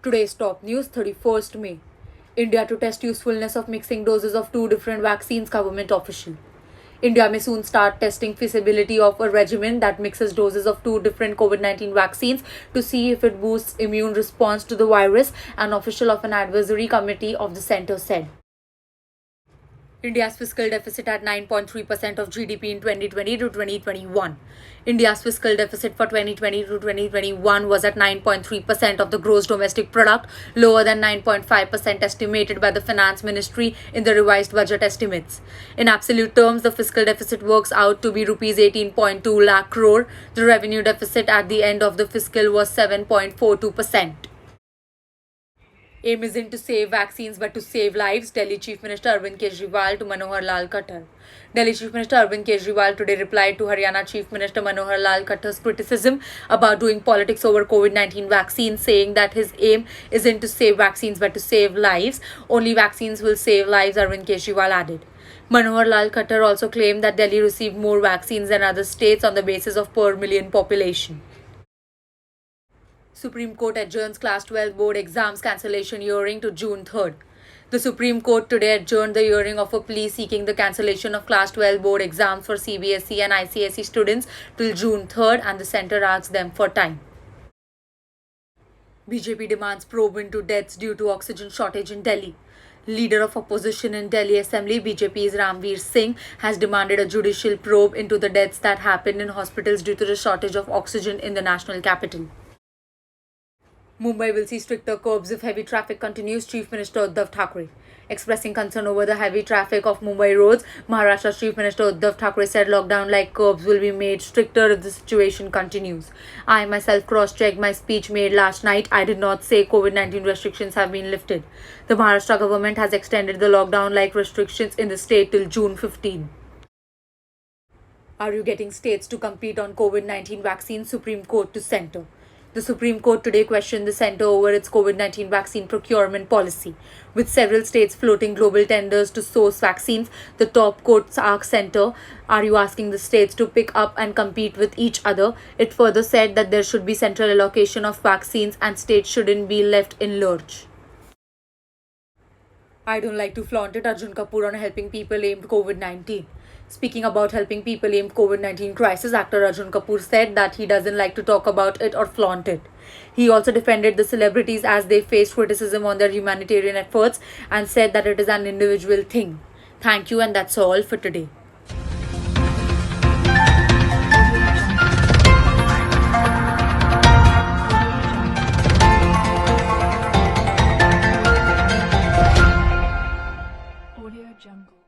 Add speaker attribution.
Speaker 1: Today's top news, 31st May. India to test usefulness of mixing doses of two different vaccines, government official. India may soon start testing feasibility of a regimen that mixes doses of two different COVID-19 vaccines to see if it boosts immune response to the virus, an official of an advisory committee of the centre said. India's fiscal deficit at 9.3% of GDP in 2020 to 2021. India's fiscal deficit for 2020 to 2021 was at 9.3% of the gross domestic product, lower than 9.5% estimated by the Finance Ministry in the revised budget estimates. In absolute terms, the fiscal deficit works out to be rupees 18.2 lakh crore. The revenue deficit at the end of the fiscal was 7.42%. Aim isn't to save vaccines but to save lives, Delhi Chief Minister Arvind Kejriwal to Manohar Lal Khattar. Delhi Chief Minister Arvind Kejriwal today replied to Haryana Chief Minister Manohar Lal Khattar's criticism about doing politics over COVID-19 vaccines, saying that his aim isn't to save vaccines but to save lives. Only vaccines will save lives, Arvind Kejriwal added. Manohar Lal Khattar also claimed that Delhi received more vaccines than other states on the basis of per million population. Supreme Court adjourns Class 12 board exams cancellation hearing to June 3rd. The Supreme Court today adjourned the hearing of a plea seeking the cancellation of Class 12 board exams for CBSE and ICSE students till June 3rd, and the centre asked them for time. BJP demands probe into deaths due to oxygen shortage in Delhi. Leader of opposition in Delhi Assembly, BJP's Ramveer Singh, has demanded a judicial probe into the deaths that happened in hospitals due to the shortage of oxygen in the national capital. Mumbai will see stricter curbs if heavy traffic continues, Chief Minister Uddhav Thackeray. Expressing concern over the heavy traffic of Mumbai roads, Maharashtra's Chief Minister Uddhav Thackeray said lockdown-like curbs will be made stricter if the situation continues. I myself cross-checked my speech made last night. I did not say COVID-19 restrictions have been lifted. The Maharashtra government has extended the lockdown-like restrictions in the state till June 15. Are you getting states to compete on COVID-19 vaccines? Supreme Court to centre. The Supreme Court today questioned the centre over its COVID-19 vaccine procurement policy. With several states floating global tenders to source vaccines, the top court asked centre, are you asking the states to pick up and compete with each other? It further said that there should be central allocation of vaccines and states shouldn't be left in lurch. I don't like to flaunt it, Arjun Kapoor on helping people aimed COVID-19. Speaking about helping people aimed COVID-19 crisis, actor Arjun Kapoor said that he doesn't like to talk about it or flaunt it. He also defended the celebrities as they faced criticism on their humanitarian efforts and said that it is an individual thing. Thank you, and that's all for today.
Speaker 2: Audio Jungle.